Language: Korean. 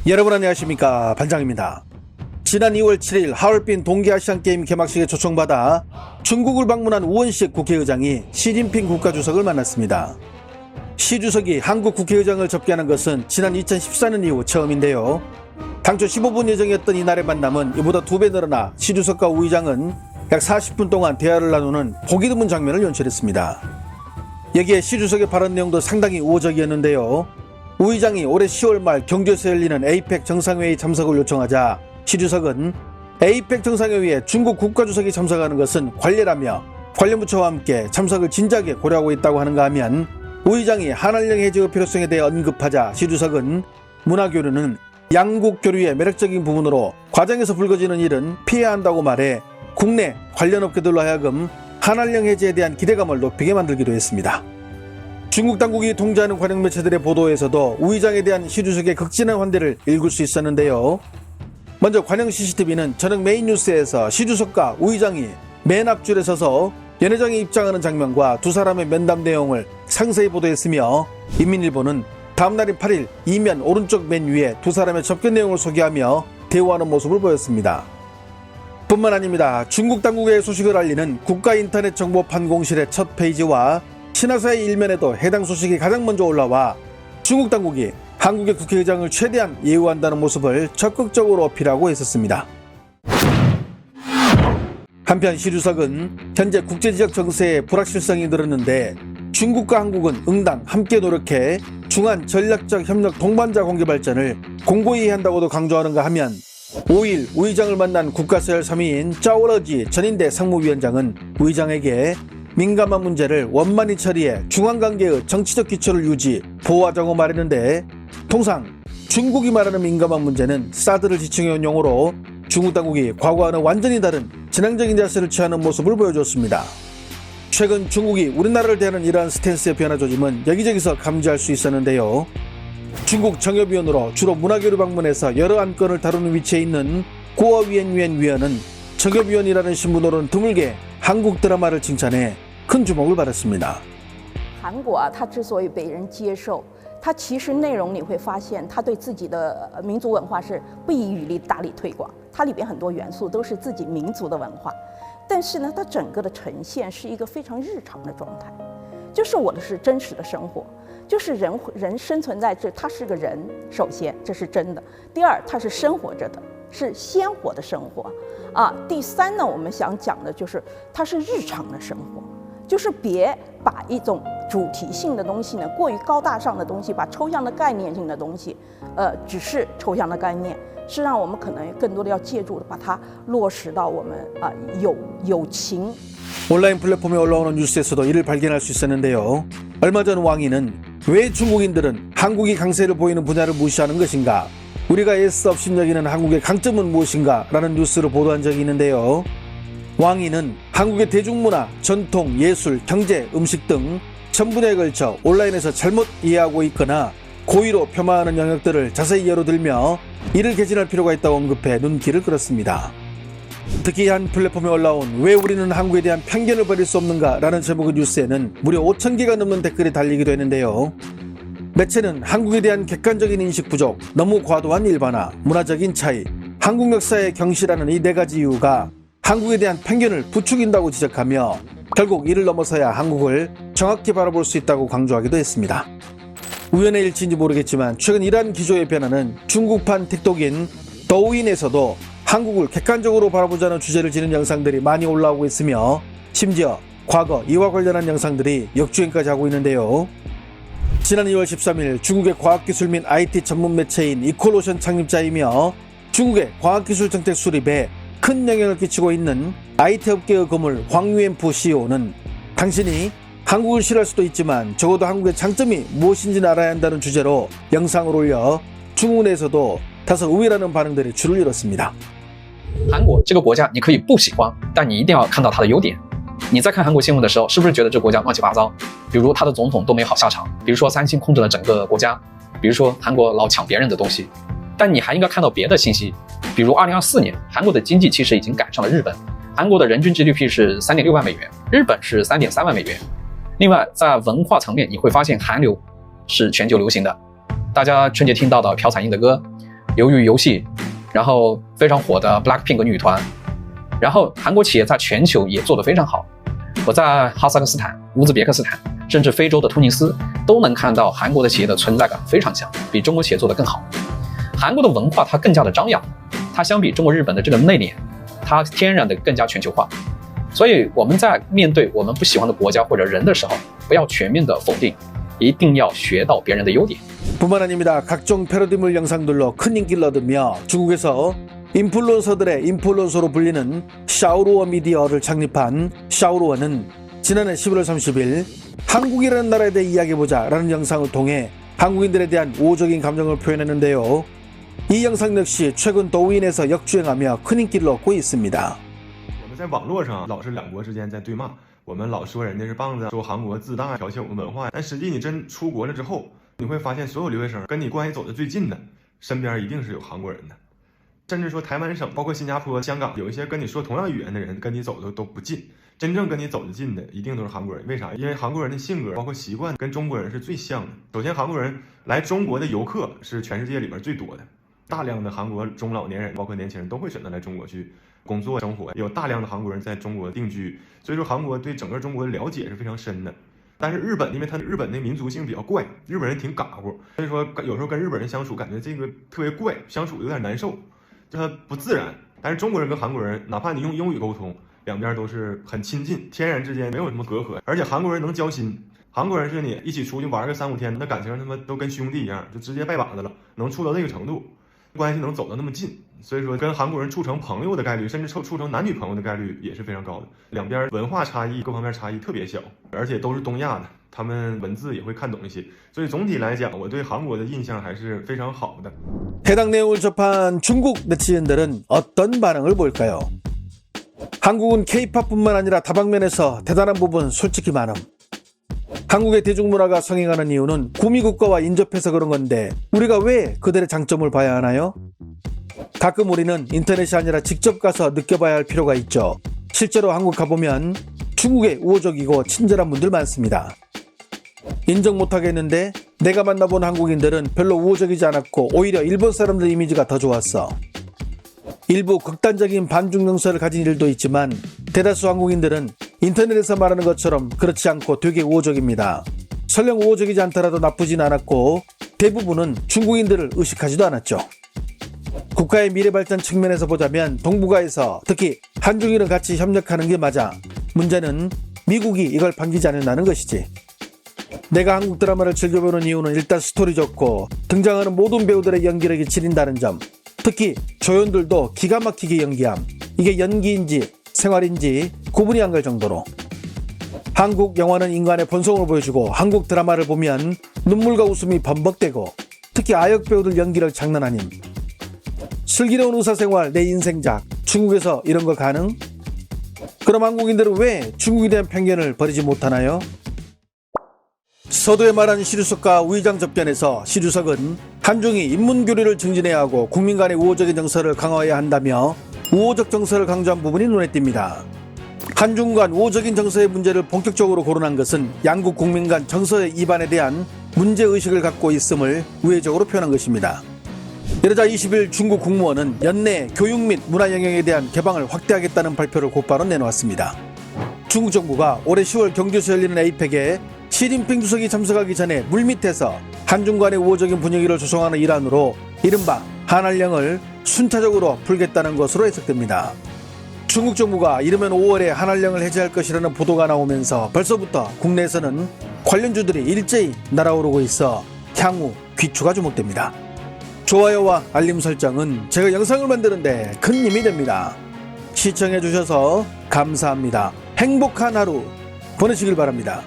여러분 안녕하십니까, 반장입니다. 지난 2월 7일 하얼빈 동계아시안게임 개막식에 초청받아 중국을 방문한 우원식 국회의장이 시진핑 국가주석을 만났습니다. 시 주석이 한국 국회의장을 접견한 것은 지난 2014년 이후 처음인데요. 당초 15분 예정이었던 이날의 만남은 이보다 2배 늘어나 시 주석과 우 의장은 약 40분 동안 대화를 나누는 보기 드문 장면을 연출했습니다. 여기에 시 주석의 발언 내용도 상당히 우호적이었는데요. 우 의장이 올해 10월 말 경주에서 열리는 에이펙 정상회의 참석을 요청하자 시 주석은 에이펙 정상회의에 중국 국가주석이 참석하는 것은 관례라며 관련 부처와 함께 참석을 진지하게 고려하고 있다고 하는가 하면, 우 의장이 한한령 해제의 필요성에 대해 언급하자 시 주석은 문화교류는 양국 교류의 매력적인 부분으로 과정에서 불거지는 일은 피해야 한다고 말해 국내 관련 업계들로 하여금 한한령 해제에 대한 기대감을 높이게 만들기도 했습니다. 중국 당국이 통제하는 관영 매체들의 보도에서도 우 의장에 대한 시 주석의 극진한 환대를 읽을 수 있었는데요. 먼저 관영 CCTV는 저녁 메인 뉴스에서 시 주석과 우 의장이 맨 앞줄에 서서 연회장에 입장하는 장면과 두 사람의 면담 내용을 상세히 보도했으며, 인민일보는 다음날인 8일 이면 오른쪽 맨 위에 두 사람의 접견 내용을 소개하며 대화하는 모습을 보였습니다. 뿐만 아닙니다. 중국 당국의 소식을 알리는 국가인터넷정보판공실의 첫 페이지와 신화사의 일면에도 해당 소식이 가장 먼저 올라와 중국 당국이 한국의 국회의장을 최대한 예우한다는 모습을 적극적으로 어필하고 있었습니다. 한편 시 주석은 현재 국제지역 정세의 불확실성이 늘었는데 중국과 한국은 응당 함께 노력해 중한 전략적 협력 동반자 공개 발전을 공고히 해야 한다고도 강조하는가 하면, 5일 우 의장을 만난 국가서열 3위인 짜오러지 전인대 상무위원장은 우 의장에게 민감한 문제를 원만히 처리해 중한관계의 정치적 기초를 유지, 보호하자고 말했는데, 통상 중국이 말하는 민감한 문제는 사드를 지칭해온 용어로 중국 당국이 과거와는 완전히 다른 진앙적인 자세를 취하는 모습을 보여줬습니다. 최근 중국이 우리나라를 대하는 이러한 스탠스의 변화 조짐은 여기저기서 감지할 수 있었는데요. 중국 정협위원으로 주로 문화교류 방문에서 여러 안건을 다루는 위치에 있는 고어위엔위엔 위원은 정협위원이라는 신분으로는 드물게 한국 드라마를 칭찬해 큰 주목을 받았습니다. 韩国啊，它之所以被人接受，它其实内容你会发现，它对自己的民族文化是不遗余力大力推广，它里边很多元素都是自己民族的文化，但是呢，它整个的呈现是一个非常日常的状态，就是我的是真实的生活，就是人生存在这，他是个人，首先这是真的，第二他是生活着的，是鲜活的生活啊，第三呢，我们想讲的就是它是日常的生活。就是别把一种主题性的东西呢，过于高大上的东西，把抽象的概念性的东西，只是抽象的概念，是让我们可能更多的要借助的，把它落实到我们有情。 온라인 플랫폼에 올라오는 뉴스에서도 이를 발견할 수 있었는데요. 얼마 전 왕이는 왜 중국인들은 한국이 강세를 보이는 분야를 무시하는 것인가, 우리가 애써 업신여기는 한국의 강점은 무엇인가 라는 뉴스를 보도한 적이 있는데요. 왕이는 한국의 대중문화, 전통, 예술, 경제, 음식 등 전 분야에 걸쳐 온라인에서 잘못 이해하고 있거나 고의로 폄하하는 영역들을 자세히 예로 들며 이를 개진할 필요가 있다고 언급해 눈길을 끌었습니다. 특히 한 플랫폼에 올라온 왜 우리는 한국에 대한 편견을 버릴 수 없는가 라는 제목의 뉴스에는 무려 5,000개가 넘는 댓글이 달리기도 했는데요. 매체는 한국에 대한 객관적인 인식 부족, 너무 과도한 일반화, 문화적인 차이, 한국 역사의 경시라는 이 4가지 이유가 한국에 대한 편견을 부추긴다고 지적하며, 결국 이를 넘어서야 한국을 정확히 바라볼 수 있다고 강조하기도 했습니다. 우연의 일치인지 모르겠지만 최근 이러한 기조의 변화는 중국판 틱톡인 더우인에서도 한국을 객관적으로 바라보자는 주제를 지닌 영상들이 많이 올라오고 있으며, 심지어 과거 이와 관련한 영상들이 역주행까지 하고 있는데요. 지난 2월 13일 중국의 과학기술 및 IT 전문 매체인 이퀄오션 창립자이며 중국의 과학기술 정책 수립에 큰 영향을 끼치고 있는 IT 업계의 거물 황유엔프 CEO는 당신이 한국을 싫어할 수도 있지만 적어도 한국의 장점이 무엇인지는 알아야 한다는 주제로 영상을 올려 중국 내에서도 다소 의외라는 반응들이 줄을 이뤘습니다. 韩国这个国家你可以不喜欢，但你一定要看到它的优点。你在看韩国新闻的时候，是不是觉得这个国家乱七八糟？比如他的总统都没好下场，比如说三星控制了整个国家，比如说韩国老抢别人的东西。但你还应该看到别的信息，比如2024年韩国的经济其实已经赶上了日本，韩国的人均 GDP 是3.6万美元，日本是3.3万美元。另外，在文化层面，你会发现韩流是全球流行的。大家春节听到的朴彩英的歌，鱿鱼游戏，然后非常火的 BLACKPINK 女团，然后韩国企业在全球也做得非常好。我在哈萨克斯坦、乌兹别克斯坦，甚至非洲的突尼斯，都能看到韩国的企业的存在感非常强，比中国企业做得更好。韩国的文化它更加的张扬，它相比中国、日本的这个内敛，它天然的更加全球化。所以我们在面对我们不喜欢的国家或者人的时候，不要全面的否定，一定要学到别人的优点。 뿐만 아닙니다. 각종 패러디물 영상들로 큰 인기를 얻으며 중국에서 인플루언서들의 인플루언서로 불리는 샤오루어 미디어를 창립한 샤오루어는 지난해 11월 30일 한국이라는 나라에 대해 이야기해보자 라는 영상을 통해 한국인들에 대한 우호적인 감정을 표현했는데요. 이 영상 역시 최근抖音에서 역주행하며 큰 인기를 얻고 있습니다. 我们在网络上老是两国之间在对骂，我们老说人家是棒子，说韩国自大，挑衅我们文化，但实际你真出国了之后，你会发现所有留学生跟你关系走得最近的，身边一定是有韩国人的。甚至说台湾省，包括新加坡、香港，有一些跟你说同样语言的人，跟你走的都不近。真正跟你走得近的，一定都是韩国人。为啥？因为韩国人的性格包括习惯跟中国人是最像的。首先，韩国人来中国的游客是全世界里面最多的，大量的韩国中老年人，包括年轻人都会选择来中国去工作生活，有大量的韩国人在中国定居，所以说韩国对整个中国的了解是非常深的。但是日本，因为它日本的民族性比较怪，日本人挺嘎咕，所以说有时候跟日本人相处，感觉这个特别怪，相处有点难受，就它不自然。但是中国人跟韩国人，哪怕你用英语沟通，两边都是很亲近，天然之间没有什么隔阂，而且韩国人能交心。韩国人是你一起出去玩个3、5天，那感情他妈都跟兄弟一样，就直接拜把子了，能处到这个程度，关系能走到那么近。所以说跟韩国人处成朋友的概率，甚至处成男女朋友的概率也是非常高的。两边文化差异各方面差异特别小，而且都是东亚的，他们文字也会看懂一些。所以总体来讲，我对韩国的印象还是非常好的。 해당 내용을 접한 중국 네티즌들은 어떤 반응을 보일까요? 한국은 K-팝뿐만 아니라 다방면에서 대단한 부분 솔직히 많음. 한국의 대중문화가 성행하는 이유는 구미국가와 인접해서 그런 건데 우리가 왜 그들의 장점을 봐야 하나요? 가끔 우리는 인터넷이 아니라 직접 가서 느껴봐야 할 필요가 있죠. 실제로 한국 가보면 중국에 우호적이고 친절한 분들 많습니다. 인정 못하겠는데 내가 만나본 한국인들은 별로 우호적이지 않았고 오히려 일본 사람들 이미지가 더 좋았어. 일부 극단적인 반중 정서를 가진 일도 있지만 대다수 한국인들은 인터넷에서 말하는 것처럼 그렇지 않고 되게 우호적입니다. 설령 우호적이지 않더라도 나쁘진 않았고 대부분은 중국인들을 의식하지도 않았죠. 국가의 미래 발전 측면에서 보자면 동북아에서 특히 한중일은 같이 협력하는 게 맞아. 문제는 미국이 이걸 반기지 않는다는 것이지. 내가 한국 드라마를 즐겨보는 이유는 일단 스토리 좋고 등장하는 모든 배우들의 연기력이 지린다는 점. 특히 조연들도 기가 막히게 연기함. 이게 연기인지 생활인지 구분이 안 갈 정도로. 한국 영화는 인간의 본성을 보여주고 한국 드라마를 보면 눈물과 웃음이 범벅되고 특히 아역 배우들 연기력 장난 아님. 슬기로운 의사생활 내 인생작 중국에서 이런 거 가능? 그럼 한국인들은 왜 중국에 대한 편견을 버리지 못하나요? 서두에 말한 시류석과 우의장 접견에서 시류석은 한중이 인문교류를 증진해야 하고 국민 간의 우호적인 정서를 강화해야 한다며 우호적 정서를 강조한 부분이 눈에 띕니다. 한중 간 우호적인 정서의 문제를 본격적으로 거론한 것은 양국 국민 간 정서의 이반에 대한 문제의식을 갖고 있음을 우회적으로 표현한 것입니다. 이러자 20일 중국 국무원은 연내 교육 및 문화 영역에 대한 개방을 확대하겠다는 발표를 곧바로 내놓았습니다. 중국 정부가 올해 10월 경주에서 열리는 에이펙에 시진핑 주석이 참석하기 전에 물밑에서 한중 간의 우호적인 분위기를 조성하는 일환으로 이른바 한한령을 순차적으로 풀겠다는 것으로 해석됩니다. 중국 정부가 이르면 5월에 한한령을 해제할 것이라는 보도가 나오면서 벌써부터 국내에서는 관련주들이 일제히 날아오르고 있어 향후 귀추가 주목됩니다. 좋아요와 알림 설정은 제가 영상을 만드는데 큰 힘이 됩니다. 시청해주셔서 감사합니다. 행복한 하루 보내시길 바랍니다.